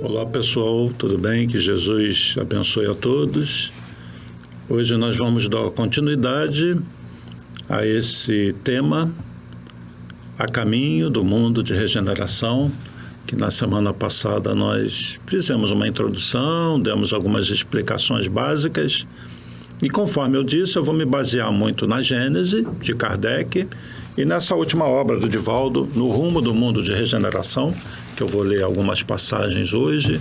Olá pessoal, tudo bem? Que Jesus abençoe a todos. Hoje nós vamos dar continuidade a esse tema, a caminho do mundo de regeneração, que na semana passada nós fizemos uma introdução, demos algumas explicações básicas e, conforme eu disse, eu vou me basear muito na Gênese de Kardec e nessa última obra do Divaldo, No Rumo do Mundo de Regeneração, que eu vou ler algumas passagens hoje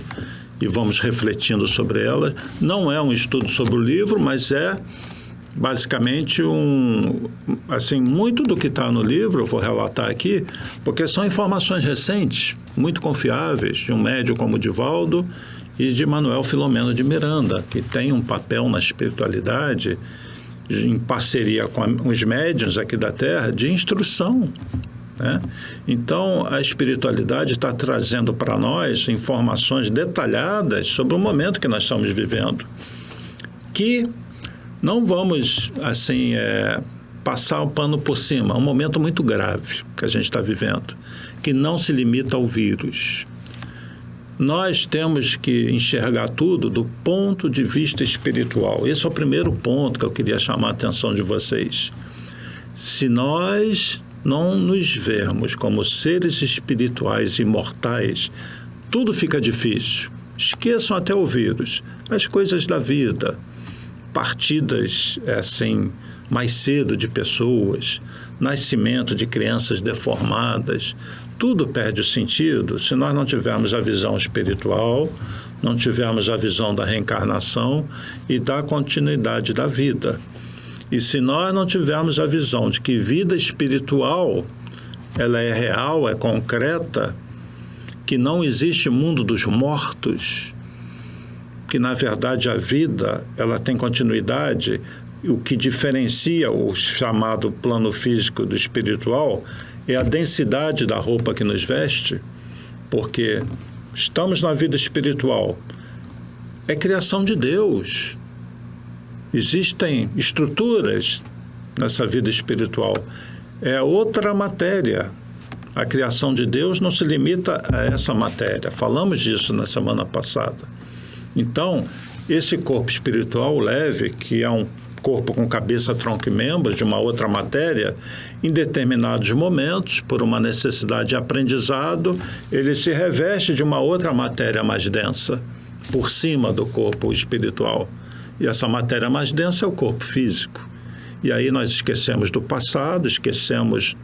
e vamos refletindo sobre elas. Não é um estudo sobre o livro, mas é basicamente muito do que está no livro, eu vou relatar aqui, porque são informações recentes, muito confiáveis, de um médium como o Divaldo e de Manuel Filomeno de Miranda, que tem um papel na espiritualidade, em parceria com os médiuns aqui da Terra, de instrução, né? Então, a espiritualidade está trazendo para nós informações detalhadas sobre o momento que nós estamos vivendo, que não vamos, passar o pano por cima. É um momento muito grave que a gente está vivendo, que não se limita ao vírus. Nós temos que enxergar tudo do ponto de vista espiritual. Esse é o primeiro ponto que eu queria chamar a atenção de vocês. Se nós não nos vermos como seres espirituais imortais, tudo fica difícil. Esqueçam até o vírus, as coisas da vida, partidas mais cedo de pessoas, nascimento de crianças deformadas, tudo perde o sentido se nós não tivermos a visão espiritual, não tivermos a visão da reencarnação e da continuidade da vida. E se nós não tivermos a visão de que vida espiritual, ela é real, é concreta, que não existe mundo dos mortos, que na verdade a vida, ela tem continuidade, o que diferencia o chamado plano físico do espiritual é a densidade da roupa que nos veste, porque estamos na vida espiritual, é criação de Deus. Existem estruturas nessa vida espiritual. É outra matéria. A criação de Deus não se limita a essa matéria. Falamos disso na semana passada. Então, esse corpo espiritual leve, que é um corpo com cabeça, tronco e membros de uma outra matéria, em determinados momentos, por uma necessidade de aprendizado, ele se reveste de uma outra matéria mais densa, por cima do corpo espiritual. E essa matéria mais densa é o corpo físico. E aí nós esquecemos do passado, esquecemos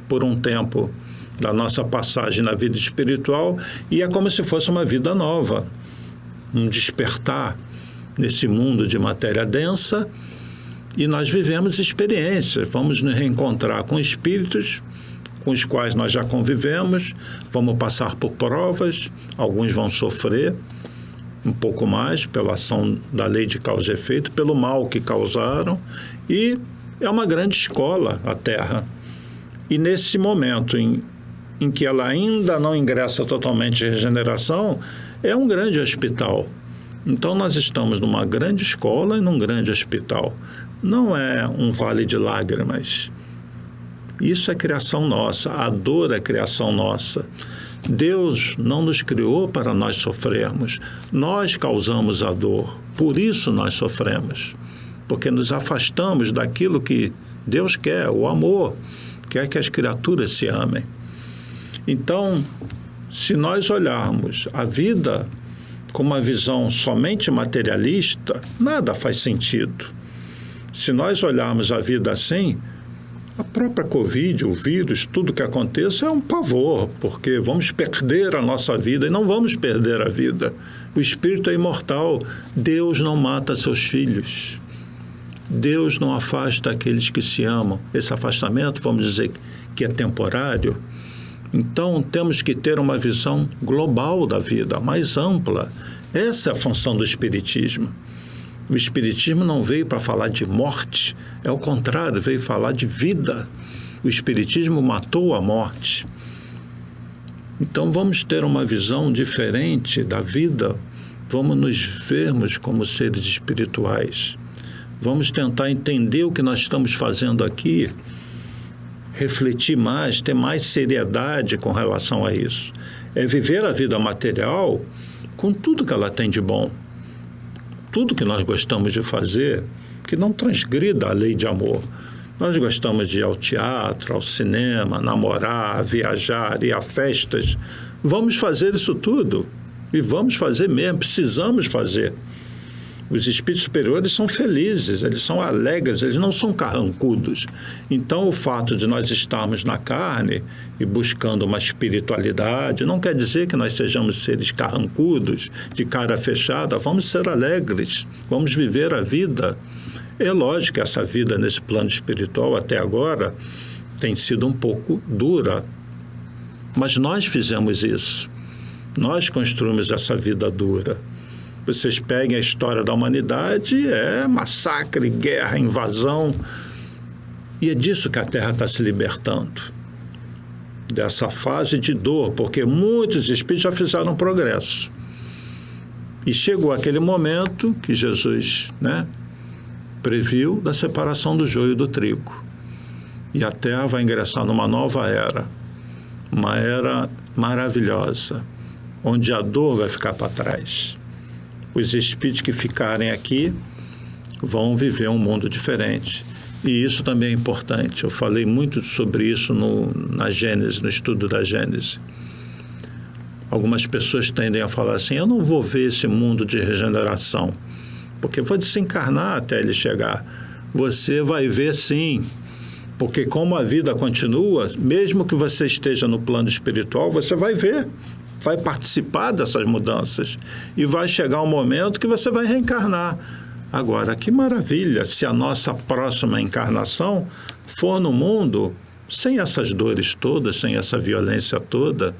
por um tempo da nossa passagem na vida espiritual, e é como se fosse uma vida nova, um despertar nesse mundo de matéria densa, e nós vivemos experiências, vamos nos reencontrar com espíritos com os quais nós já convivemos, vamos passar por provas, alguns vão sofrer um pouco mais pela ação da lei de causa e efeito, pelo mal que causaram, e é uma grande escola a Terra. E nesse momento em que ela ainda não ingressa totalmente em regeneração, é um grande hospital. Então nós estamos numa grande escola e num grande hospital. Não é um vale de lágrimas. Isso é criação nossa, a dor é criação nossa. Deus não nos criou para nós sofrermos. Nós causamos a dor, por isso nós sofremos. Porque nos afastamos daquilo que Deus quer, o amor, quer que as criaturas se amem. Então, se nós olharmos a vida com uma visão somente materialista, nada faz sentido. Se nós olharmos a vida assim, a própria Covid, o vírus, tudo que aconteça é um pavor, porque vamos perder a nossa vida e não vamos perder a vida. O espírito é imortal. Deus não mata seus filhos. Deus não afasta aqueles que se amam. Esse afastamento, vamos dizer que é temporário. Então, temos que ter uma visão global da vida, mais ampla. Essa é a função do espiritismo. O espiritismo não veio para falar de morte, é o contrário, veio falar de vida. O espiritismo matou a morte. Então vamos ter uma visão diferente da vida, vamos nos vermos como seres espirituais. Vamos tentar entender o que nós estamos fazendo aqui, refletir mais, ter mais seriedade com relação a isso. é viver a vida material com tudo que ela tem de bom. Tudo que nós gostamos de fazer, que não transgrida a lei de amor. Nós gostamos de ir ao teatro, ao cinema, namorar, viajar, ir a festas. Vamos fazer isso tudo. E vamos fazer mesmo, precisamos fazer. Os espíritos superiores são felizes, eles são alegres, eles não são carrancudos. Então, o fato de nós estarmos na carne e buscando uma espiritualidade não quer dizer que nós sejamos seres carrancudos, de cara fechada. Vamos ser alegres, vamos viver a vida. É lógico que essa vida nesse plano espiritual até agora tem sido um pouco dura, mas nós fizemos isso. Nós construímos essa vida dura. Vocês peguem a história da humanidade, é massacre, guerra, invasão. E é disso que a Terra está se libertando. Dessa fase de dor, porque muitos espíritos já fizeram progresso. E chegou aquele momento que Jesus, previu da separação do joio do trigo. E a Terra vai ingressar numa nova era. Uma era maravilhosa, onde a dor vai ficar para trás. Os espíritos que ficarem aqui vão viver um mundo diferente. E isso também é importante. Eu falei muito sobre isso na Gênese, no estudo da Gênese. Algumas pessoas tendem a falar assim, eu não vou ver esse mundo de regeneração, porque vou desencarnar até ele chegar. Você vai ver sim, porque como a vida continua, mesmo que você esteja no plano espiritual, você vai ver, vai participar dessas mudanças e vai chegar um momento que você vai reencarnar. Agora, que maravilha se a nossa próxima encarnação for no mundo sem essas dores todas, sem essa violência toda,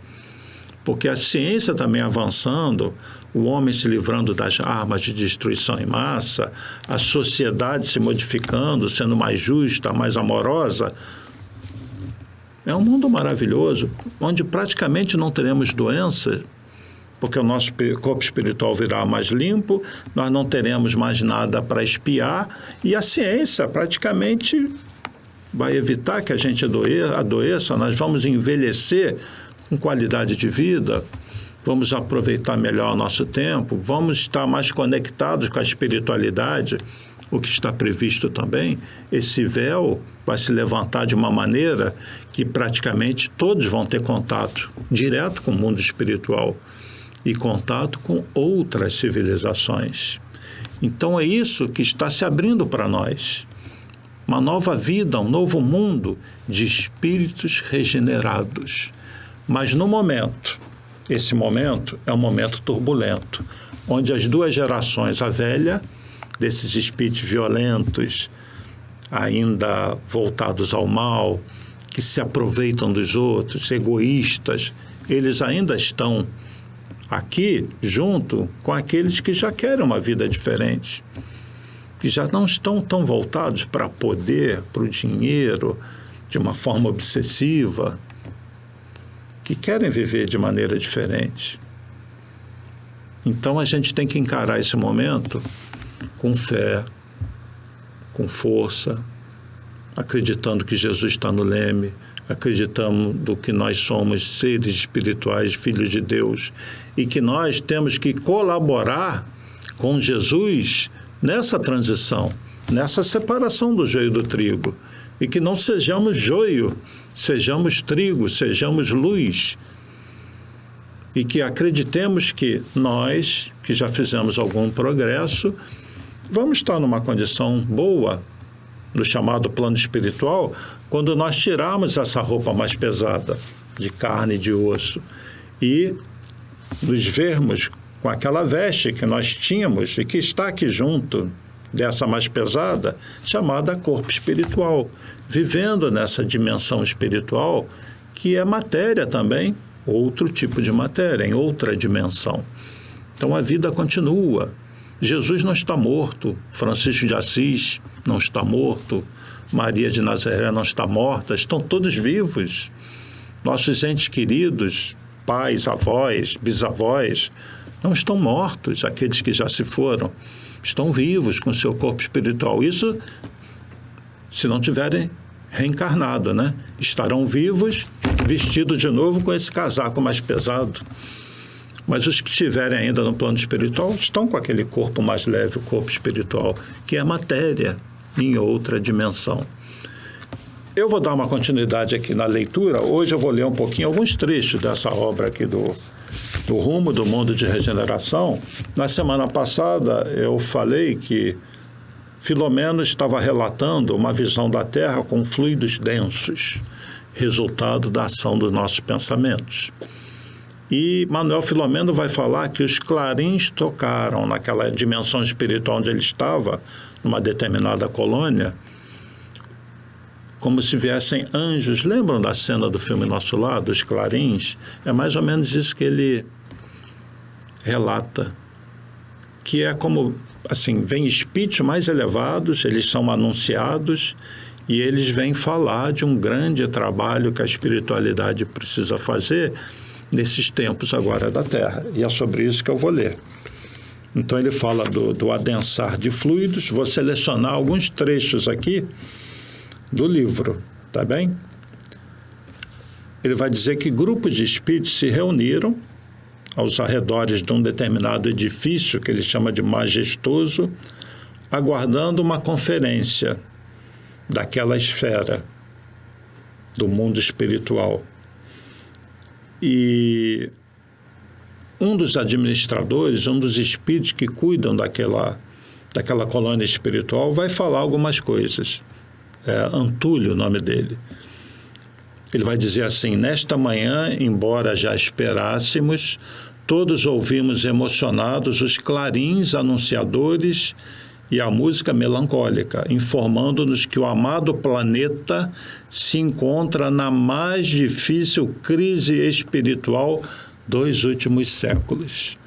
porque a ciência também avançando, o homem se livrando das armas de destruição em massa, a sociedade se modificando, sendo mais justa, mais amorosa. É um mundo maravilhoso, onde praticamente não teremos doença, porque o nosso corpo espiritual virá mais limpo, nós não teremos mais nada para espiar, e a ciência praticamente vai evitar que a gente adoeça, nós vamos envelhecer com qualidade de vida, vamos aproveitar melhor o nosso tempo, vamos estar mais conectados com a espiritualidade, o que está previsto também. Esse véu vai se levantar de uma maneira que praticamente todos vão ter contato direto com o mundo espiritual e contato com outras civilizações. Então é isso que está se abrindo para nós. Uma nova vida, um novo mundo de espíritos regenerados. Mas no momento, esse momento é um momento turbulento, onde as duas gerações, a velha, desses espíritos violentos, ainda voltados ao mal, que se aproveitam dos outros, egoístas, eles ainda estão aqui junto com aqueles que já querem uma vida diferente, que já não estão tão voltados para poder, para o dinheiro, de uma forma obsessiva, que querem viver de maneira diferente. Então a gente tem que encarar esse momento com fé, com força, acreditando que Jesus está no leme, acreditando que nós somos seres espirituais, filhos de Deus, e que nós temos que colaborar com Jesus nessa transição, nessa separação do joio do trigo, e que não sejamos joio, sejamos trigo, sejamos luz, e que acreditemos que nós, que já fizemos algum progresso, vamos estar numa condição boa, no chamado plano espiritual, quando nós tirarmos essa roupa mais pesada, de carne e de osso, e nos vermos com aquela veste que nós tínhamos e que está aqui junto dessa mais pesada, chamada corpo espiritual, vivendo nessa dimensão espiritual, que é matéria também, outro tipo de matéria, em outra dimensão. Então a vida continua. Jesus não está morto, Francisco de Assis não está morto, Maria de Nazaré não está morta, estão todos vivos. Nossos entes queridos, pais, avós, bisavós, não estão mortos, aqueles que já se foram, estão vivos com seu corpo espiritual. Isso se não tiverem reencarnado, Estarão vivos, vestido de novo com esse casaco mais pesado. Mas os que estiverem ainda no plano espiritual estão com aquele corpo mais leve, o corpo espiritual, que é matéria em outra dimensão. Eu vou dar uma continuidade aqui na leitura. Hoje eu vou ler um pouquinho, alguns trechos dessa obra aqui do Rumo do Mundo de Regeneração. Na semana passada eu falei que Filomeno estava relatando uma visão da Terra com fluidos densos, resultado da ação dos nossos pensamentos. E Manuel Filomeno vai falar que os clarins tocaram naquela dimensão espiritual onde ele estava, numa determinada colônia, como se viessem anjos. Lembram da cena do filme Nosso Lar, dos clarins? É mais ou menos isso que ele relata, que é como, assim, vem espíritos mais elevados, eles são anunciados e eles vêm falar de um grande trabalho que a espiritualidade precisa fazer nesses tempos agora da Terra. E é sobre isso que eu vou ler. Então ele fala do adensar de fluidos. Vou selecionar alguns trechos aqui do livro, tá bem? Ele vai dizer que grupos de espíritos se reuniram aos arredores de um determinado edifício, que ele chama de majestoso, aguardando uma conferência daquela esfera do mundo espiritual. E um dos administradores, um dos espíritos que cuidam daquela colônia espiritual, vai falar algumas coisas. Antúlio, o nome dele. Ele vai dizer assim: nesta manhã, embora já esperássemos, todos ouvimos emocionados os clarins anunciadores e a música melancólica, informando-nos que o amado planeta se encontra na mais difícil crise espiritual dos últimos séculos.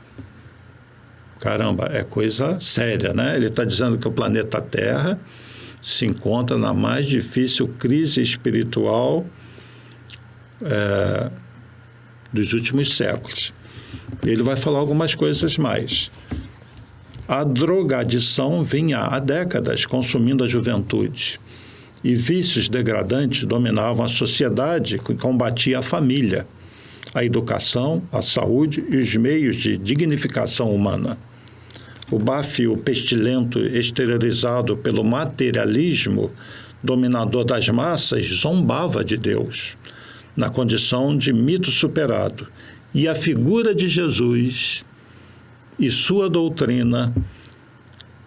Caramba, é coisa séria, né? Ele está dizendo que o planeta Terra se encontra na mais difícil crise espiritual dos últimos séculos. Ele vai falar algumas coisas mais. A drogadição vinha há décadas consumindo a juventude e vícios degradantes dominavam a sociedade que combatia a família, a educação, a saúde e os meios de dignificação humana. O bafio pestilento exteriorizado pelo materialismo dominador das massas zombava de Deus, na condição de mito superado, e a figura de Jesus e sua doutrina,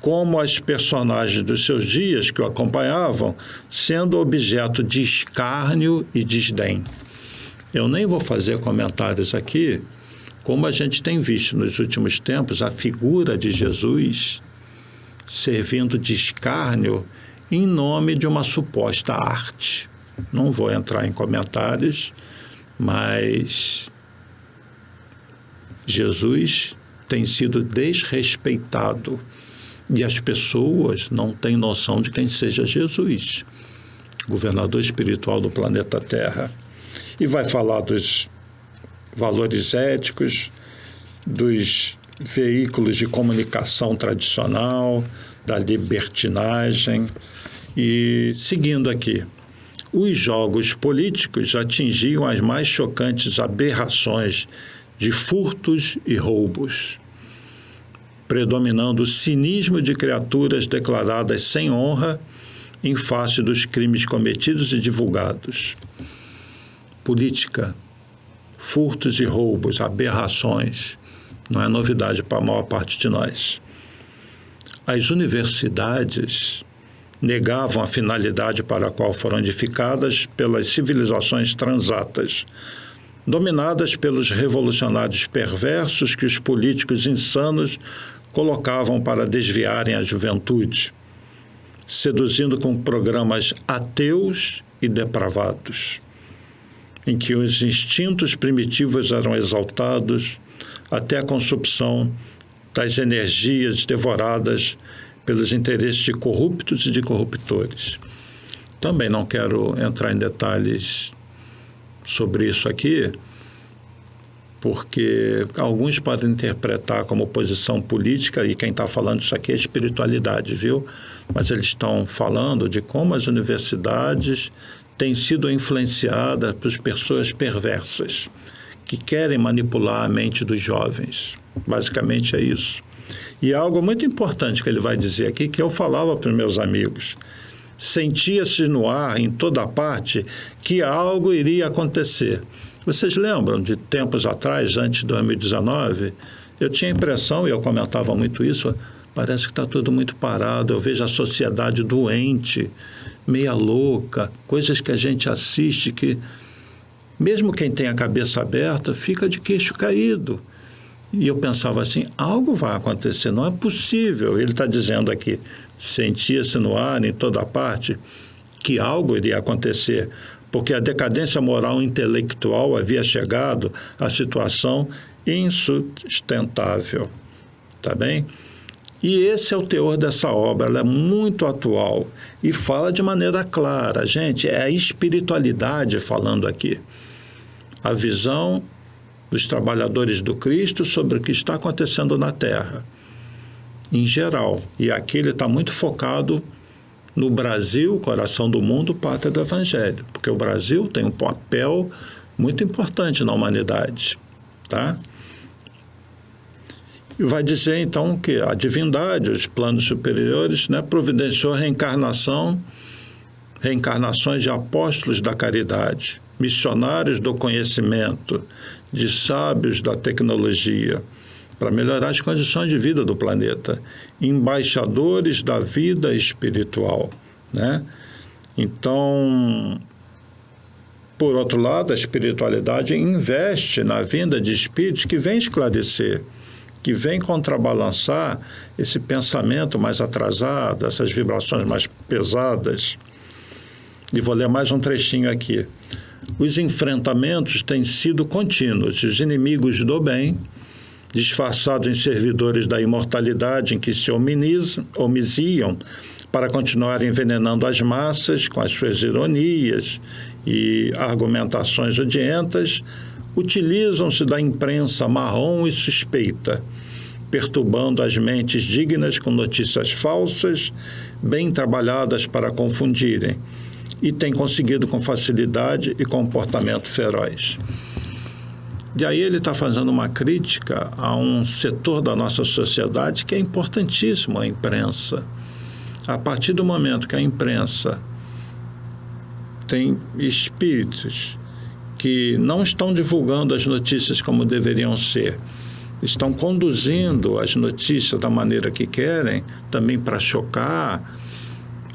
como as personagens dos seus dias que o acompanhavam, sendo objeto de escárnio e desdém. Eu nem vou fazer comentários aqui, como a gente tem visto nos últimos tempos, a figura de Jesus servindo de escárnio em nome de uma suposta arte. Não vou entrar em comentários, mas Jesus tem sido desrespeitado e as pessoas não têm noção de quem seja Jesus, governador espiritual do planeta Terra. E vai falar dos valores éticos, dos veículos de comunicação tradicional, da libertinagem. E, seguindo aqui, os jogos políticos atingiam as mais chocantes aberrações de furtos e roubos, predominando o cinismo de criaturas declaradas sem honra em face dos crimes cometidos e divulgados. Política, furtos e roubos, aberrações, não é novidade para a maior parte de nós. As universidades negavam a finalidade para a qual foram edificadas pelas civilizações transatas, dominadas pelos revolucionários perversos que os políticos insanos colocavam para desviarem a juventude, seduzindo com programas ateus e depravados, em que os instintos primitivos eram exaltados até a consumpção das energias devoradas pelos interesses de corruptos e de corruptores. Também não quero entrar em detalhes sobre isso aqui, porque alguns podem interpretar como posição política, e quem está falando isso aqui é espiritualidade, viu? Mas eles estão falando de como as universidades tem sido influenciada por pessoas perversas que querem manipular a mente dos jovens. Basicamente é isso. E algo muito importante que ele vai dizer aqui, que eu falava para os meus amigos. Sentia-se no ar, em toda parte, que algo iria acontecer. Vocês lembram de tempos atrás, antes de 2019? Eu tinha a impressão, e eu comentava muito isso, parece que está tudo muito parado, eu vejo a sociedade doente, meia louca, coisas que a gente assiste que, mesmo quem tem a cabeça aberta, fica de queixo caído. E eu pensava assim, algo vai acontecer, não é possível. Ele está dizendo aqui, sentia-se no ar, em toda parte, que algo iria acontecer, porque a decadência moral e intelectual havia chegado à situação insustentável. Tá bem? E esse é o teor dessa obra, ela é muito atual e fala de maneira clara. Gente, é a espiritualidade falando aqui. A visão dos trabalhadores do Cristo sobre o que está acontecendo na Terra, em geral. E aqui ele está muito focado no Brasil, coração do mundo, pátria do Evangelho, porque o Brasil tem um papel muito importante na humanidade, tá? E vai dizer, então, que a divindade, os planos superiores, né, providenciou reencarnações de apóstolos da caridade, missionários do conhecimento, de sábios da tecnologia, para melhorar as condições de vida do planeta, embaixadores da vida espiritual, né? Então, por outro lado, a espiritualidade investe na vinda de espíritos que vêm esclarecer, que vêm contrabalançar esse pensamento mais atrasado, essas vibrações mais pesadas. E vou ler mais um trechinho aqui. Os enfrentamentos têm sido contínuos. Os inimigos do bem, disfarçados em servidores da imortalidade em que se omisiam para continuar envenenando as massas com as suas ironias e argumentações odientas, utilizam-se da imprensa marrom e suspeita, perturbando as mentes dignas com notícias falsas, bem trabalhadas para confundirem, e têm conseguido com facilidade e comportamento feroz. E aí ele está fazendo uma crítica a um setor da nossa sociedade que é importantíssimo, a imprensa. A partir do momento que a imprensa tem espíritos que não estão divulgando as notícias como deveriam ser, estão conduzindo as notícias da maneira que querem, também para chocar,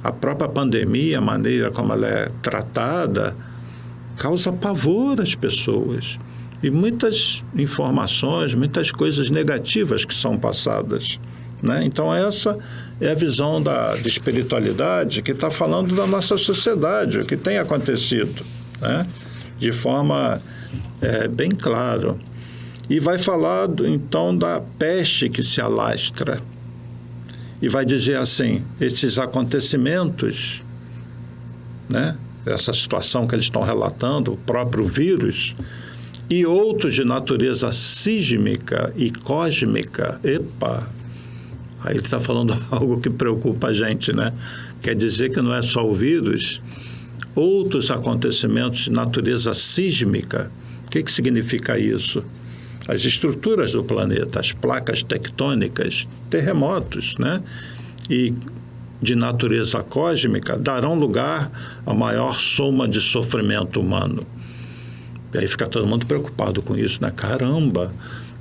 a própria pandemia, a maneira como ela é tratada, causa pavor às pessoas. E muitas informações, muitas coisas negativas que são passadas, né? Então, essa é a visão da espiritualidade que está falando da nossa sociedade, o que tem acontecido, né? De forma bem clara. E vai falar, então, da peste que se alastra. E vai dizer assim, esses acontecimentos, né? Essa situação que eles estão relatando, o próprio vírus, e outros de natureza sísmica e cósmica. Epa! Aí ele está falando algo que preocupa a gente, né? Quer dizer que não é só o vírus, outros acontecimentos de natureza sísmica. O que significa isso? As estruturas do planeta, as placas tectônicas, terremotos, né? E de natureza cósmica darão lugar à maior soma de sofrimento humano. E aí fica todo mundo preocupado com isso, né? Caramba!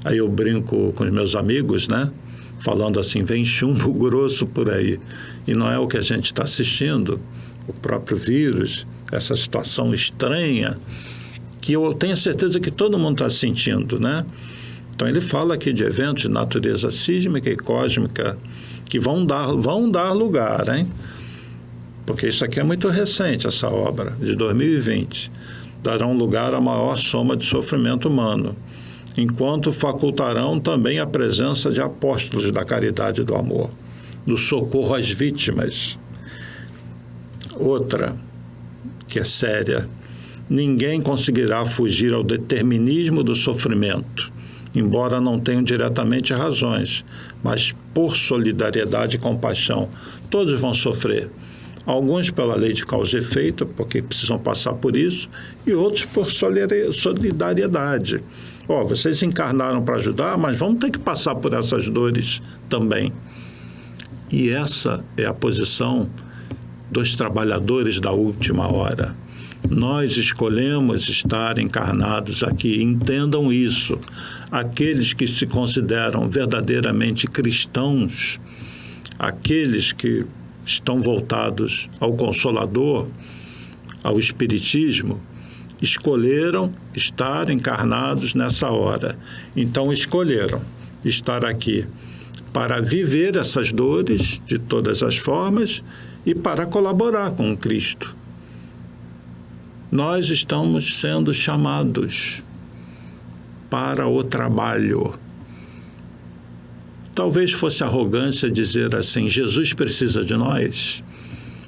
Aí eu brinco com os meus amigos, né? Falando assim, vem chumbo grosso por aí. E não é o que a gente está assistindo, o próprio vírus, essa situação estranha, que eu tenho certeza que todo mundo está sentindo, né? Então, ele fala aqui de eventos de natureza sísmica e cósmica que vão dar lugar, hein? Porque isso aqui é muito recente, essa obra, de 2020. Darão lugar à maior soma de sofrimento humano, enquanto facultarão também a presença de apóstolos da caridade e do amor, do socorro às vítimas. Outra, que é séria, ninguém conseguirá fugir ao determinismo do sofrimento, embora não tenham diretamente razões, mas por solidariedade e compaixão, todos vão sofrer. Alguns pela lei de causa e efeito, porque precisam passar por isso, e outros por solidariedade. Vocês encarnaram para ajudar, mas vamos ter que passar por essas dores também. E essa é a posição dos trabalhadores da última hora. Nós escolhemos estar encarnados aqui, entendam isso. Aqueles que se consideram verdadeiramente cristãos, aqueles que estão voltados ao Consolador, ao Espiritismo, escolheram estar encarnados nessa hora. Então, escolheram estar aqui para viver essas dores de todas as formas e para colaborar com o Cristo. Nós estamos sendo chamados para o trabalho. Talvez fosse arrogância dizer assim, Jesus precisa de nós,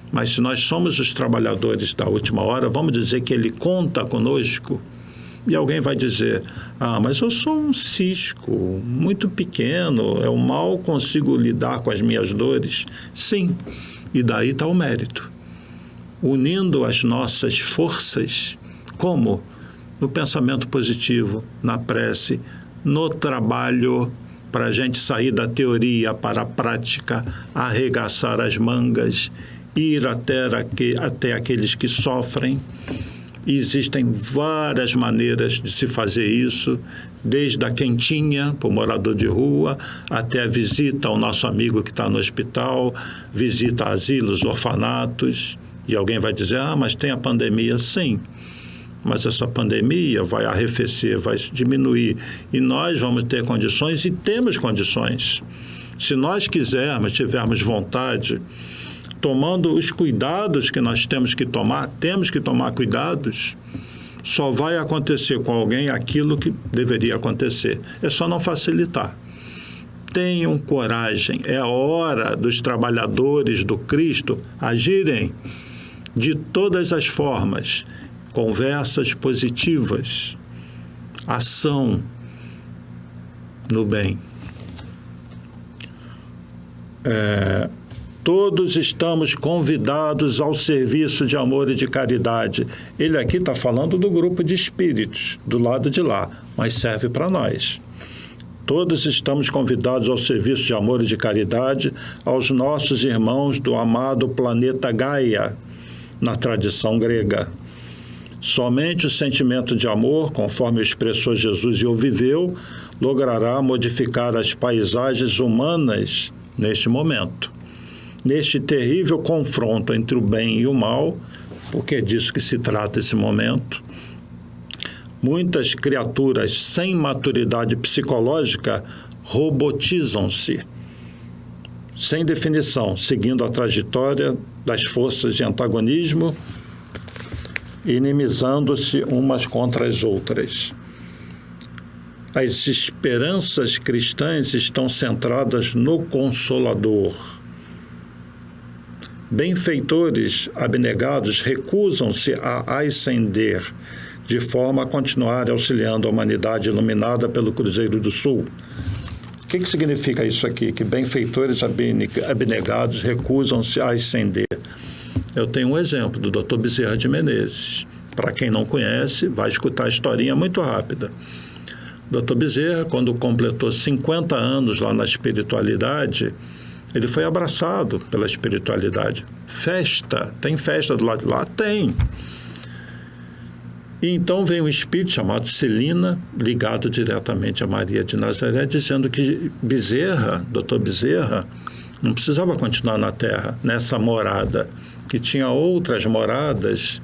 mas se nós somos os trabalhadores da última hora, vamos dizer que ele conta conosco. E alguém vai dizer, mas eu sou um cisco, muito pequeno, eu mal consigo lidar com as minhas dores. Sim, e daí está o mérito. Unindo as nossas forças, como? No pensamento positivo, na prece, no trabalho, para a gente sair da teoria para a prática, arregaçar as mangas, ir até aqueles que sofrem. E existem várias maneiras de se fazer isso, desde a quentinha para o morador de rua, até a visita ao nosso amigo que está no hospital, visita a asilos, orfanatos. E alguém vai dizer, mas tem a pandemia. Sim, mas essa pandemia vai arrefecer, vai diminuir, e nós vamos ter condições, e temos condições. Se nós quisermos, tivermos vontade, tomando os cuidados que nós temos que tomar cuidados, só vai acontecer com alguém aquilo que deveria acontecer. É só não facilitar. Tenham coragem, é a hora dos trabalhadores do Cristo agirem de todas as formas, conversas positivas, ação no bem. Todos estamos convidados ao serviço de amor e de caridade. Ele aqui está falando do grupo de espíritos, do lado de lá, mas serve para nós. Todos estamos convidados ao serviço de amor e de caridade aos nossos irmãos do amado planeta Gaia, na tradição grega. Somente o sentimento de amor, conforme expressou Jesus e o viveu, logrará modificar as paisagens humanas neste momento. Neste terrível confronto entre o bem e o mal, porque é disso que se trata esse momento, muitas criaturas sem maturidade psicológica robotizam-se, sem definição, seguindo a trajetória das forças de antagonismo, inimizando-se umas contra as outras. As esperanças cristãs estão centradas no Consolador. Benfeitores abnegados recusam-se a ascender, de forma a continuar auxiliando a humanidade iluminada pelo Cruzeiro do Sul. O que significa isso aqui? Que benfeitores abnegados recusam-se a ascender. Eu tenho um exemplo do Dr. Bezerra de Menezes. Para quem não conhece, vai escutar a historinha muito rápida. Dr. Bezerra, quando completou 50 anos lá na espiritualidade, ele foi abraçado pela espiritualidade. Tem festa do lado de lá? Tem. E então vem um espírito chamado Celina, ligado diretamente a Maria de Nazaré, dizendo que Bezerra, Dr. Bezerra, não precisava continuar na Terra, nessa morada, que tinha outras moradas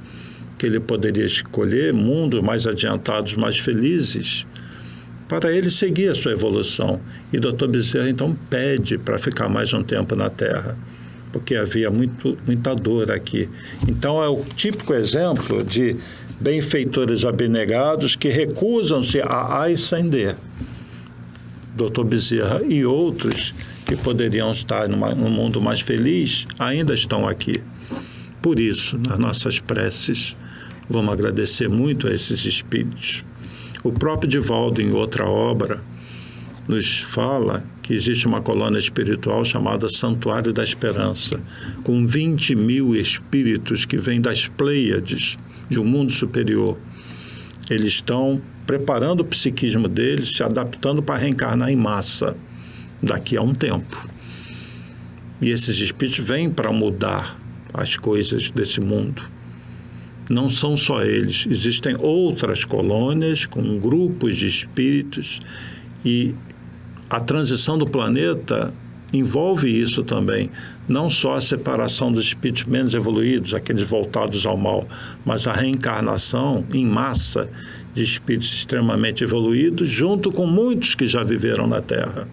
que ele poderia escolher, mundos mais adiantados, mais felizes, para ele seguir a sua evolução. E Dr. Bezerra, então, pede para ficar mais um tempo na Terra, porque havia muita dor aqui. Então, é o típico exemplo de benfeitores abnegados que recusam-se a ascender. Dr. Bezerra e outros que poderiam estar num mundo mais feliz ainda estão aqui. Por isso, nas nossas preces, vamos agradecer muito a esses espíritos. O próprio Divaldo, em outra obra, nos fala que existe uma colônia espiritual chamada Santuário da Esperança, com 20 mil espíritos que vêm das Pleiades, de um mundo superior. Eles estão preparando o psiquismo deles, se adaptando para reencarnar em massa daqui a um tempo. E esses espíritos vêm para mudar as coisas desse mundo. Não são só eles, existem outras colônias com grupos de espíritos, e a transição do planeta envolve isso também, não só a separação dos espíritos menos evoluídos, aqueles voltados ao mal, mas a reencarnação em massa de espíritos extremamente evoluídos, junto com muitos que já viveram na Terra,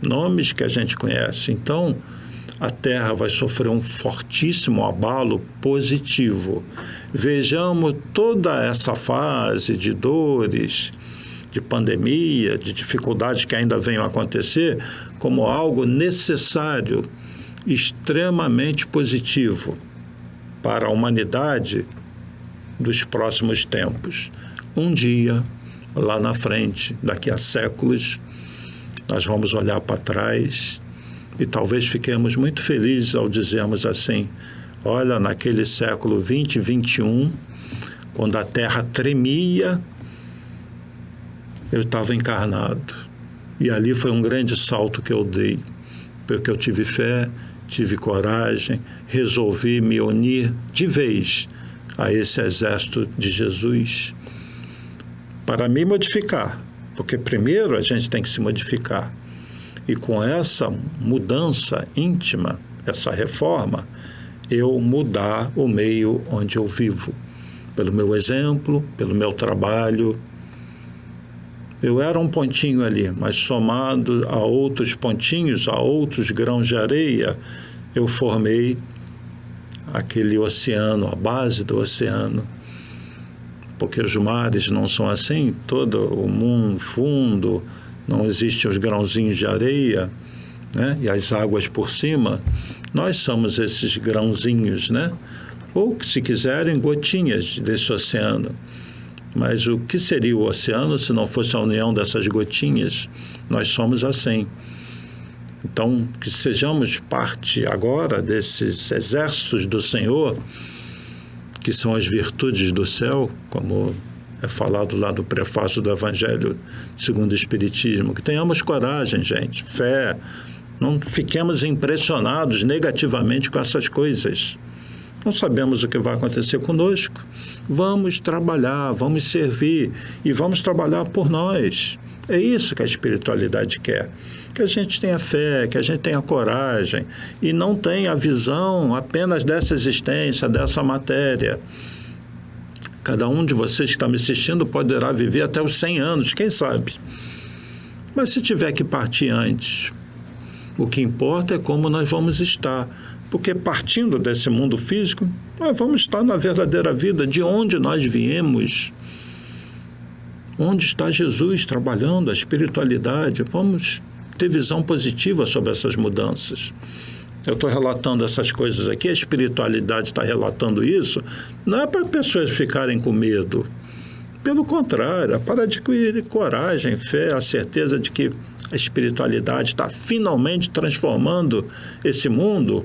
nomes que a gente conhece. Então, a Terra vai sofrer um fortíssimo abalo positivo. Vejamos toda essa fase de dores, de pandemia, de dificuldades que ainda venham a acontecer, como algo necessário, extremamente positivo para a humanidade dos próximos tempos. Um dia, lá na frente, daqui a séculos, nós vamos olhar para trás e talvez fiquemos muito felizes ao dizermos assim: olha, naquele século 20 e 21, quando a Terra tremia, eu estava encarnado. E ali foi um grande salto que eu dei, porque eu tive fé, tive coragem, resolvi me unir de vez a esse exército de Jesus para me modificar, porque primeiro a gente tem que se modificar. E com essa mudança íntima, essa reforma, eu mudar o meio onde eu vivo, pelo meu exemplo, pelo meu trabalho. Eu era um pontinho ali, mas somado a outros pontinhos, a outros grãos de areia, eu formei aquele oceano, a base do oceano. Porque os mares não são assim, todo o mundo fundo, não existem os grãozinhos de areia, né? E as águas por cima. Nós somos esses grãozinhos, né? Ou, se quiserem, gotinhas desse oceano. Mas o que seria o oceano se não fosse a união dessas gotinhas? Nós somos assim. Então, que sejamos parte agora desses exércitos do Senhor, que são as virtudes do céu, como é falado lá no prefácio do Evangelho segundo o Espiritismo. Que tenhamos coragem, gente, fé. Não fiquemos impressionados negativamente com essas coisas. Não sabemos o que vai acontecer conosco. Vamos trabalhar, vamos servir e vamos trabalhar por nós. É isso que a espiritualidade quer. Que a gente tenha fé, que a gente tenha coragem e não tenha a visão apenas dessa existência, dessa matéria. Cada um de vocês que está me assistindo poderá viver até os 100 anos, quem sabe? Mas se tiver que partir antes, o que importa é como nós vamos estar. Porque partindo desse mundo físico, nós vamos estar na verdadeira vida, de onde nós viemos. Onde está Jesus trabalhando, a espiritualidade. Vamos ter visão positiva sobre essas mudanças. Eu estou relatando essas coisas aqui, a espiritualidade está relatando isso, não é para pessoas ficarem com medo. Pelo contrário, é para adquirir coragem, fé, a certeza de que a espiritualidade está finalmente transformando esse mundo,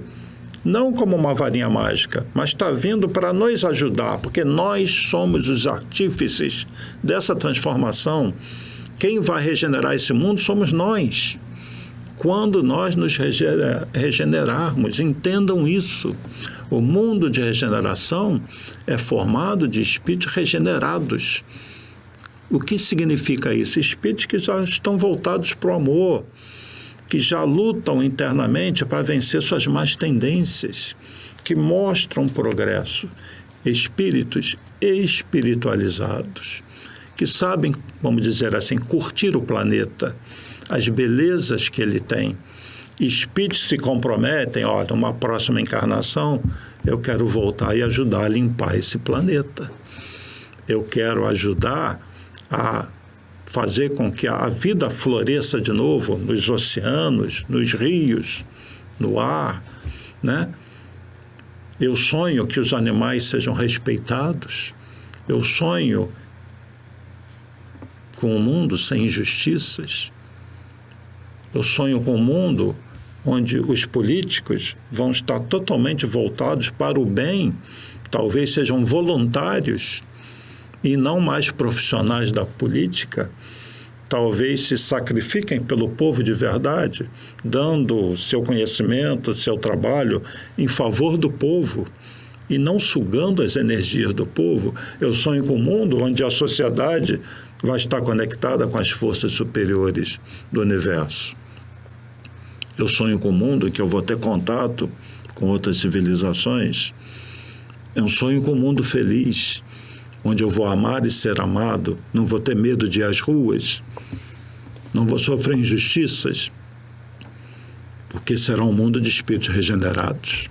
não como uma varinha mágica, mas está vindo para nos ajudar, porque nós somos os artífices dessa transformação. Quem vai regenerar esse mundo somos nós. Quando nós nos regenerarmos, entendam isso. O mundo de regeneração é formado de espíritos regenerados. O que significa isso? Espíritos que já estão voltados para o amor, que já lutam internamente para vencer suas más tendências, que mostram progresso. Espíritos espiritualizados, que sabem, vamos dizer assim, curtir o planeta, as belezas que ele tem. Espíritos se comprometem, numa próxima encarnação, eu quero voltar e ajudar a limpar esse planeta. Eu quero ajudar a fazer com que a vida floresça de novo nos oceanos, nos rios, no ar, né? Eu sonho que os animais sejam respeitados. Eu sonho com um mundo sem injustiças. Eu sonho com um mundo onde os políticos vão estar totalmente voltados para o bem, talvez sejam voluntários e não mais profissionais da política, talvez se sacrifiquem pelo povo de verdade, dando seu conhecimento, seu trabalho em favor do povo e não sugando as energias do povo. Eu sonho com um mundo onde a sociedade vai estar conectada com as forças superiores do universo. Eu sonho com um mundo em que eu vou ter contato com outras civilizações. É um sonho com um mundo feliz, onde eu vou amar e ser amado, não vou ter medo de ir às ruas, não vou sofrer injustiças, porque será um mundo de espíritos regenerados.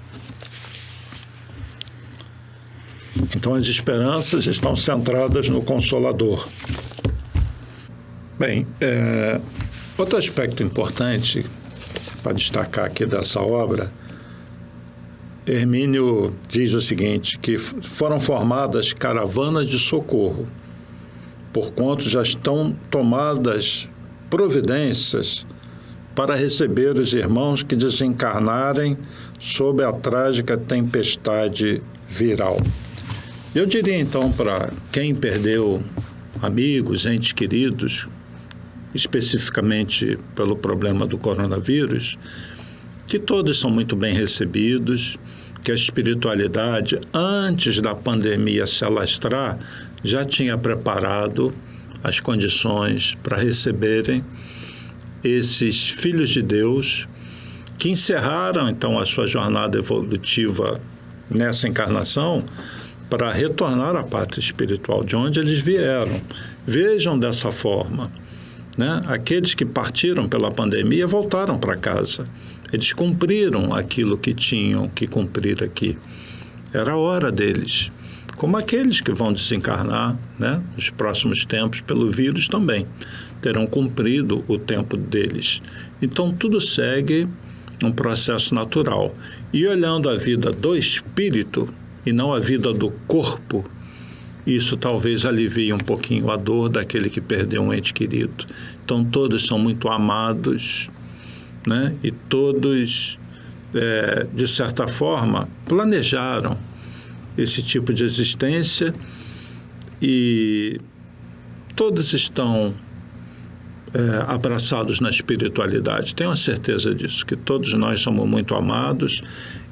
Então, as esperanças estão centradas no Consolador. Bem, outro aspecto importante para destacar aqui dessa obra, Hermínio diz o seguinte, que foram formadas caravanas de socorro, porquanto já estão tomadas providências para receber os irmãos que desencarnarem sob a trágica tempestade viral. Eu diria, então, para quem perdeu amigos, entes queridos, especificamente pelo problema do coronavírus, que todos são muito bem recebidos, que a espiritualidade, antes da pandemia se alastrar, já tinha preparado as condições para receberem esses filhos de Deus que encerraram, então, a sua jornada evolutiva nessa encarnação para retornar à pátria espiritual, de onde eles vieram. Vejam dessa forma, né? Aqueles que partiram pela pandemia voltaram para casa. Eles cumpriram aquilo que tinham que cumprir aqui. Era a hora deles. Como aqueles que vão desencarnar, né, nos próximos tempos pelo vírus também terão cumprido o tempo deles. Então, tudo segue um processo natural. E olhando a vida do espírito e não a vida do corpo, isso talvez alivie um pouquinho a dor daquele que perdeu um ente querido. Então, todos são muito amados, né? E todos, de certa forma, planejaram esse tipo de existência e todos estão abraçados na espiritualidade. Tenho a certeza disso, que todos nós somos muito amados.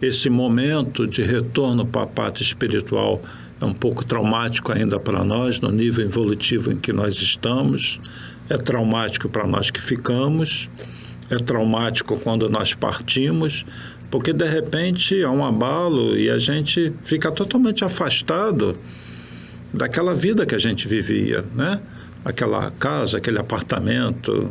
Esse momento de retorno para a pátria espiritual é um pouco traumático ainda para nós, no nível evolutivo em que nós estamos. É traumático para nós que ficamos, é traumático quando nós partimos, porque de repente há um abalo e a gente fica totalmente afastado daquela vida que a gente vivia, né? Aquela casa, aquele apartamento,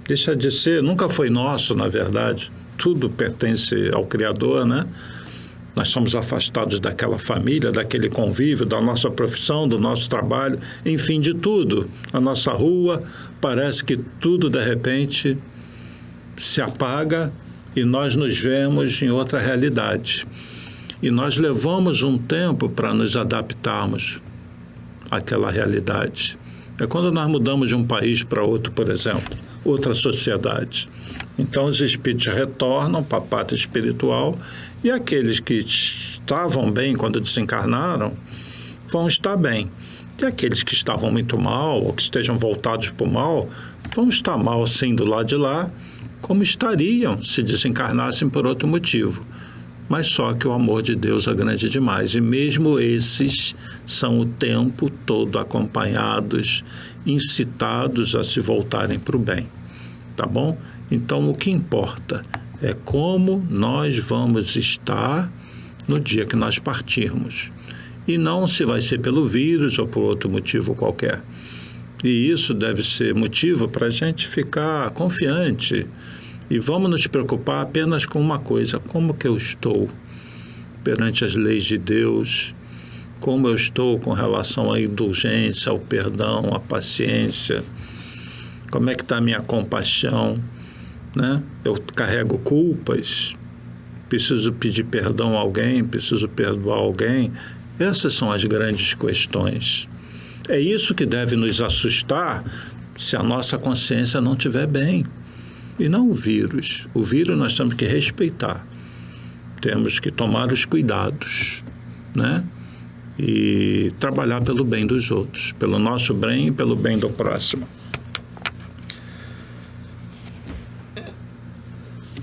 deixa de ser, nunca foi nosso, na verdade, tudo pertence ao Criador, né? Nós somos afastados daquela família, daquele convívio, da nossa profissão, do nosso trabalho, enfim, de tudo. A nossa rua, parece que tudo, de repente, se apaga e nós nos vemos em outra realidade. E nós levamos um tempo para nos adaptarmos àquela realidade. É quando nós mudamos de um país para outro, por exemplo, outra sociedade. Então, os espíritos retornam para a pátria espiritual e aqueles que estavam bem quando desencarnaram vão estar bem. E aqueles que estavam muito mal ou que estejam voltados para o mal vão estar mal, sim, do lado de lá, como estariam se desencarnassem por outro motivo. Mas só que o amor de Deus é grande demais. E mesmo esses são o tempo todo acompanhados, incitados a se voltarem para o bem. Tá bom? Então, o que importa é como nós vamos estar no dia que nós partirmos. E não se vai ser pelo vírus ou por outro motivo qualquer. E isso deve ser motivo para a gente ficar confiante. E vamos nos preocupar apenas com uma coisa: como que eu estou perante as leis de Deus, como eu estou com relação à indulgência, ao perdão, à paciência, como é que está a minha compaixão, né? Eu carrego culpas, preciso pedir perdão a alguém, preciso perdoar alguém. Essas são as grandes questões. É isso que deve nos assustar se a nossa consciência não estiver bem. e não o vírus. O vírus nós temos que respeitar. Temos que tomar os cuidados, né? E trabalhar pelo bem dos outros, pelo nosso bem e pelo bem do próximo.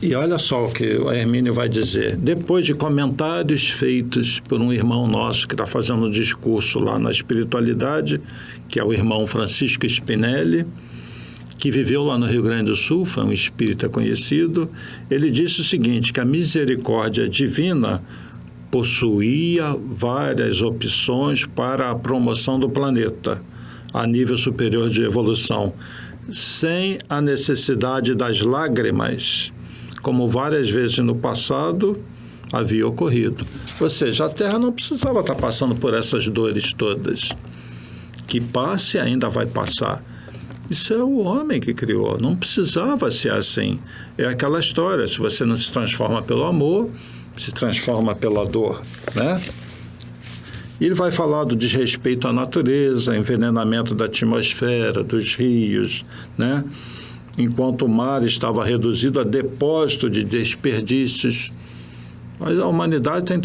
E olha só o que o Hermínio vai dizer. Depois de comentários feitos por um irmão nosso que está fazendo um discurso lá na espiritualidade, que é o irmão Francisco Spinelli, que viveu lá no Rio Grande do Sul, foi um espírita conhecido, ele disse o seguinte, que a misericórdia divina possuía várias opções para a promoção do planeta a nível superior de evolução, sem a necessidade das lágrimas, como várias vezes no passado havia ocorrido. Ou seja, a Terra não precisava estar passando por essas dores todas. Que passe ainda vai passar. Isso é o homem que criou, não precisava ser assim. É aquela história, se você não se transforma pelo amor, se transforma pela dor, né? Ele vai falar do desrespeito à natureza, envenenamento da atmosfera, dos rios, né? Enquanto o mar estava reduzido a depósito de desperdícios. Mas a humanidade tem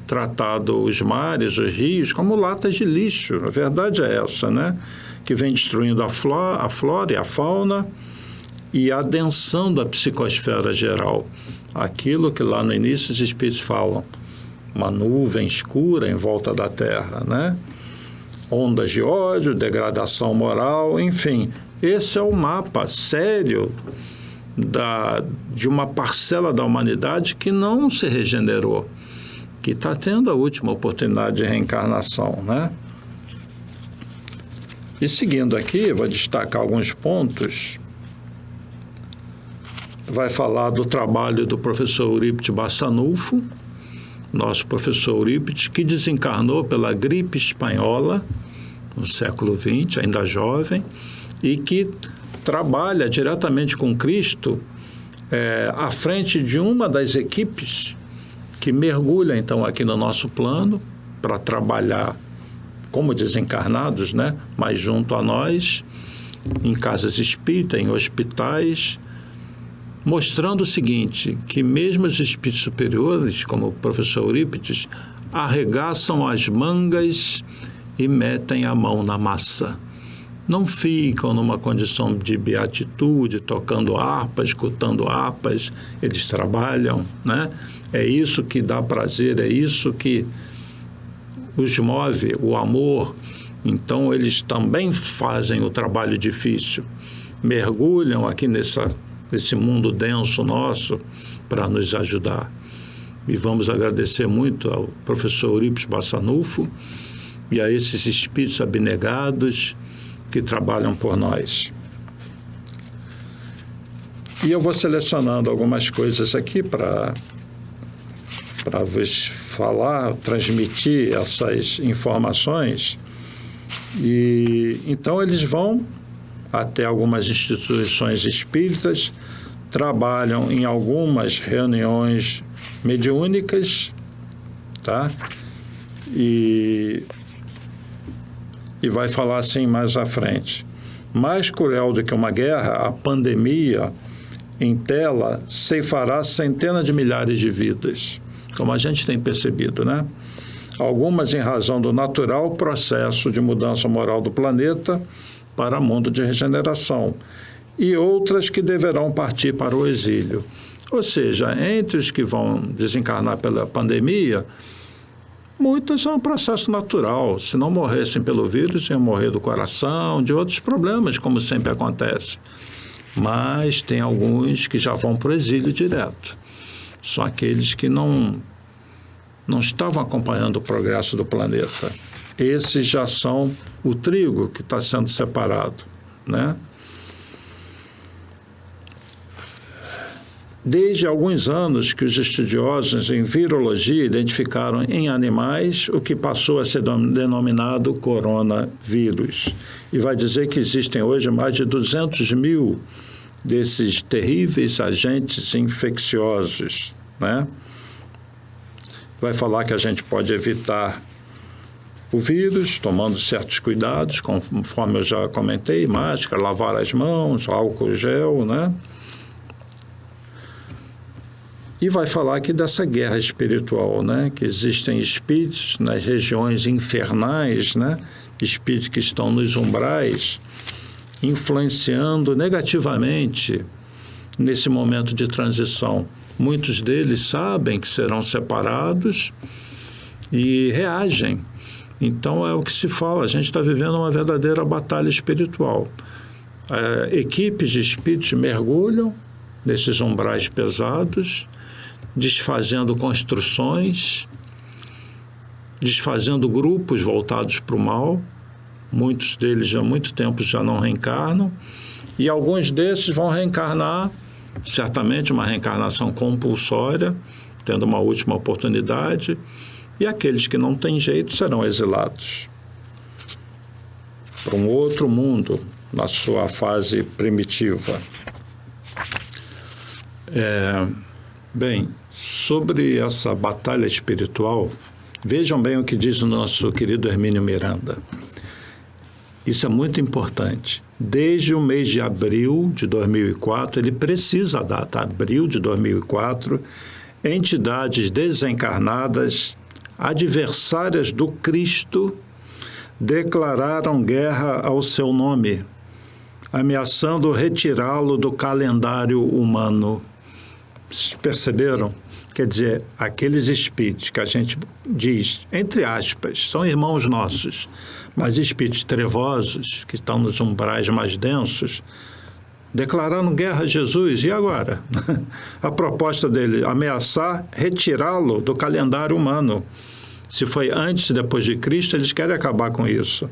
tratado os mares, os rios, como latas de lixo. A verdade é essa, né? Que vem destruindo a flora e a fauna e adensando a psicosfera geral. Aquilo que lá no início os espíritos falam, uma nuvem escura em volta da Terra, né? Ondas de ódio, degradação moral, enfim. Esse é o mapa sério de uma parcela da humanidade que não se regenerou, que está tendo a última oportunidade de reencarnação, né? E seguindo aqui, vou destacar alguns pontos. Vai falar do trabalho do professor Eurípides Bassanufo, nosso professor Eurípides, que desencarnou pela gripe espanhola no século XX, ainda jovem, e que trabalha diretamente com Cristo à frente de uma das equipes que mergulha, então, aqui no nosso plano para trabalhar como desencarnados, né? Mas junto a nós, em casas espíritas, em hospitais, mostrando o seguinte, que mesmo os espíritos superiores, como o professor Eurípides, arregaçam as mangas e metem a mão na massa. Não ficam numa condição de beatitude, tocando harpa, escutando harpas, eles trabalham, né? É isso que dá prazer, é isso que os move, o amor. Então, eles também fazem o trabalho difícil, mergulham aqui nesse mundo denso nosso para nos ajudar. E vamos agradecer muito ao professor Eurípides Bassanufo e a esses espíritos abnegados que trabalham por nós. E eu vou selecionando algumas coisas aqui para vos falar, transmitir essas informações. E então eles vão até algumas instituições espíritas, trabalham em algumas reuniões mediúnicas, tá? E vai falar assim mais à frente. Mais cruel do que uma guerra, a pandemia em tela ceifará centenas de milhares de vidas, como a gente tem percebido, né? Algumas em razão do natural processo de mudança moral do planeta para mundo de regeneração, e outras que deverão partir para o exílio. Ou seja, entre os que vão desencarnar pela pandemia, muitas é um processo natural. Se não morressem pelo vírus, iam morrer do coração, de outros problemas, como sempre acontece. Mas tem alguns que já vão para o exílio direto. São aqueles que não estavam acompanhando o progresso do planeta. Esses já são o trigo que está sendo separado, né? Desde alguns anos que os estudiosos em virologia identificaram em animais o que passou a ser denominado coronavírus. E vai dizer que existem hoje mais de 200 mil desses terríveis agentes infecciosos, né? Vai falar que a gente pode evitar o vírus tomando certos cuidados, conforme eu já comentei, máscara, lavar as mãos, álcool gel, né? E vai falar aqui dessa guerra espiritual, né? Que existem espíritos nas regiões infernais, né? Espíritos que estão nos umbrais, influenciando negativamente nesse momento de transição. Muitos deles sabem que serão separados e reagem. Então, é o que se fala, a gente está vivendo uma verdadeira batalha espiritual. Equipes de espíritos mergulham nesses umbrais pesados, desfazendo construções, desfazendo grupos voltados para o mal. Muitos deles há muito tempo já não reencarnam, e alguns desses vão reencarnar, certamente uma reencarnação compulsória, tendo uma última oportunidade, e aqueles que não têm jeito serão exilados para um outro mundo, na sua fase primitiva. Bem, sobre essa batalha espiritual, vejam bem o que diz o nosso querido Hermínio Miranda. Isso é muito importante. Desde o mês de abril de 2004, ele precisa a data, abril de 2004, entidades desencarnadas, adversárias do Cristo, declararam guerra ao seu nome, ameaçando retirá-lo do calendário humano. Perceberam? Quer dizer, aqueles espíritos que a gente diz, entre aspas, são irmãos nossos, mas espíritos trevosos, que estão nos umbrais mais densos, declararam guerra a Jesus. E agora? A proposta dele, ameaçar retirá-lo do calendário humano. Se foi antes e depois de Cristo, eles querem acabar com isso.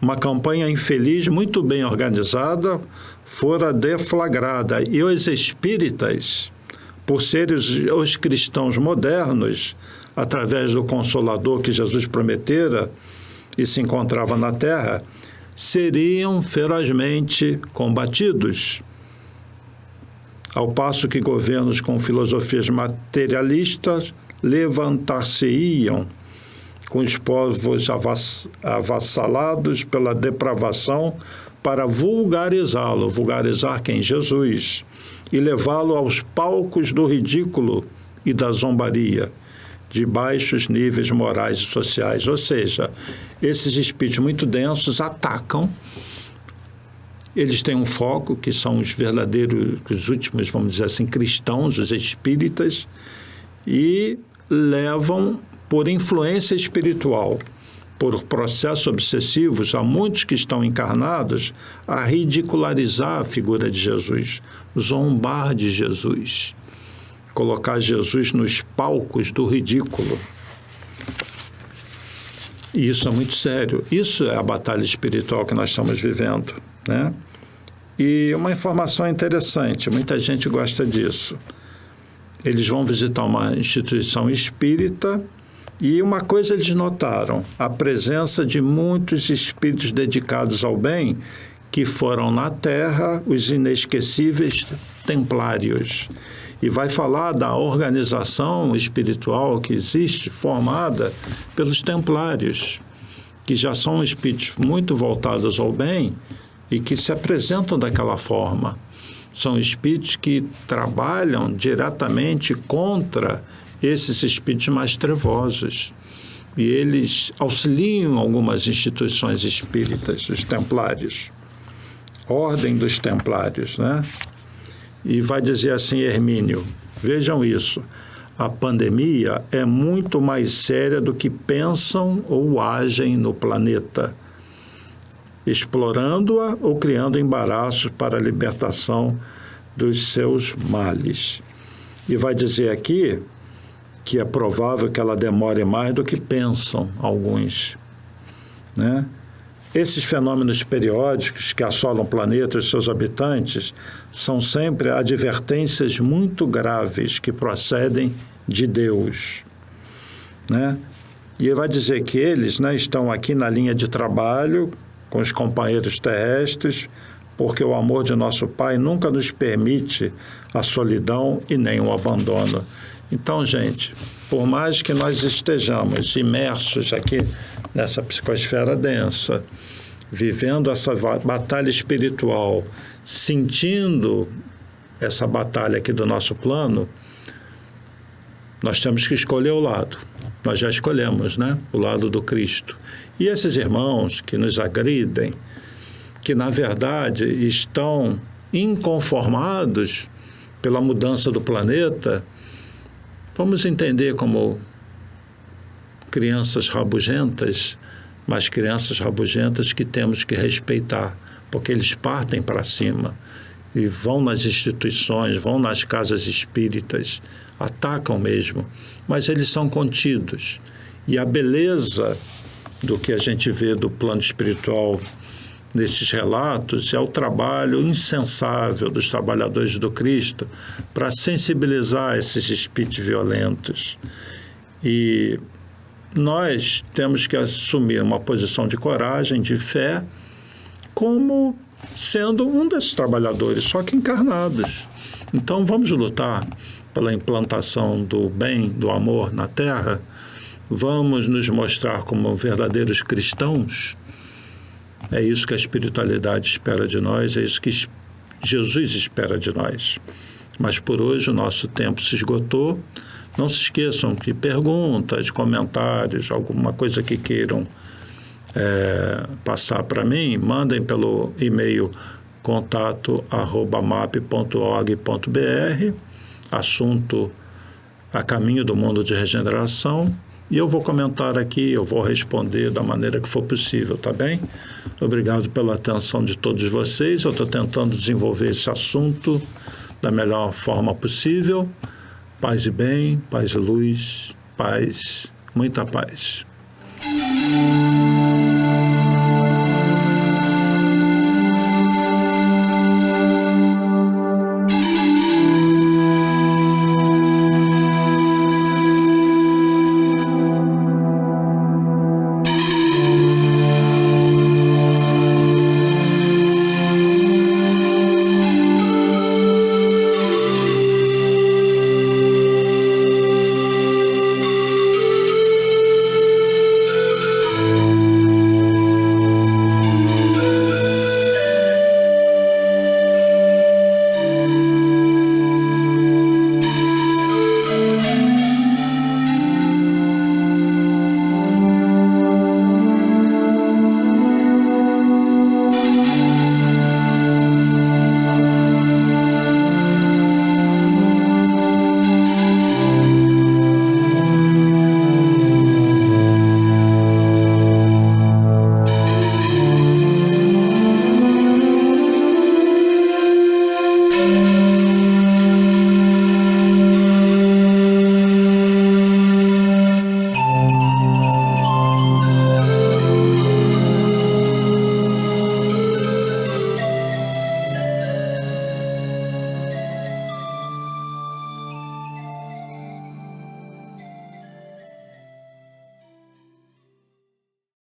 Uma campanha infeliz, muito bem organizada, fora deflagrada. E os espíritas, por serem os cristãos modernos, através do Consolador que Jesus prometera e se encontrava na Terra, seriam ferozmente combatidos. Ao passo que governos com filosofias materialistas levantar-se-iam com os povos avassalados pela depravação para vulgarizá-lo, vulgarizar quem? Jesus, e levá-lo aos palcos do ridículo e da zombaria, de baixos níveis morais e sociais. Ou seja, esses espíritos muito densos atacam, eles têm um foco, que são os verdadeiros, os últimos, vamos dizer assim, cristãos, os espíritas, e levam, por influência espiritual, por processos obsessivos, a muitos que estão encarnados, a ridicularizar a figura de Jesus, zombar de Jesus, colocar Jesus nos palcos do ridículo. E isso é muito sério. Isso é a batalha espiritual que nós estamos vivendo, né? E uma informação interessante, muita gente gosta disso. Eles vão visitar uma instituição espírita e uma coisa eles notaram, a presença de muitos espíritos dedicados ao bem que foram na Terra os inesquecíveis templários. E vai falar da organização espiritual que existe, formada pelos templários, que já são espíritos muito voltados ao bem e que se apresentam daquela forma. São espíritos que trabalham diretamente contra esses espíritos mais trevosos. E eles auxiliam algumas instituições espíritas, os templários, ordem dos templários, né? E vai dizer assim, Hermínio, vejam isso, a pandemia é muito mais séria do que pensam ou agem no planeta, explorando-a ou criando embaraços para a libertação dos seus males. E vai dizer aqui que é provável que ela demore mais do que pensam alguns, né? Esses fenômenos periódicos que assolam o planeta e os seus habitantes são sempre advertências muito graves que procedem de Deus, né? E ele vai dizer que eles, né, estão aqui na linha de trabalho com os companheiros terrestres, porque o amor de nosso Pai nunca nos permite a solidão e nem o abandono. Então, gente, por mais que nós estejamos imersos aqui nessa psicosfera densa, vivendo essa batalha espiritual, sentindo essa batalha aqui do nosso plano, nós temos que escolher o lado. Nós já escolhemos, né? O lado do Cristo. E esses irmãos que nos agridem, que na verdade estão inconformados pela mudança do planeta, vamos entender como crianças rabugentas, mas crianças rabugentas que temos que respeitar, porque eles partem para cima e vão nas instituições, vão nas casas espíritas, atacam mesmo, mas eles são contidos. E a beleza do que a gente vê do plano espiritual nesses relatos é o trabalho incansável dos trabalhadores do Cristo para sensibilizar esses espíritos violentos. E nós temos que assumir uma posição de coragem, de fé, como sendo um desses trabalhadores, só que encarnados. Então vamos lutar pela implantação do bem, do amor na Terra. Vamos nos mostrar como verdadeiros cristãos. É isso que a espiritualidade espera de nós, é isso que Jesus espera de nós. Mas por hoje o nosso tempo se esgotou. Não se esqueçam de perguntas, comentários, alguma coisa que queiram passar para mim, mandem pelo e-mail contato@map.org.br, assunto A Caminho do Mundo de Regeneração, e eu vou comentar aqui, eu vou responder da maneira que for possível, tá bem? Obrigado pela atenção de todos vocês. Eu estou tentando desenvolver esse assunto da melhor forma possível. Paz e bem, paz e luz, paz, muita paz.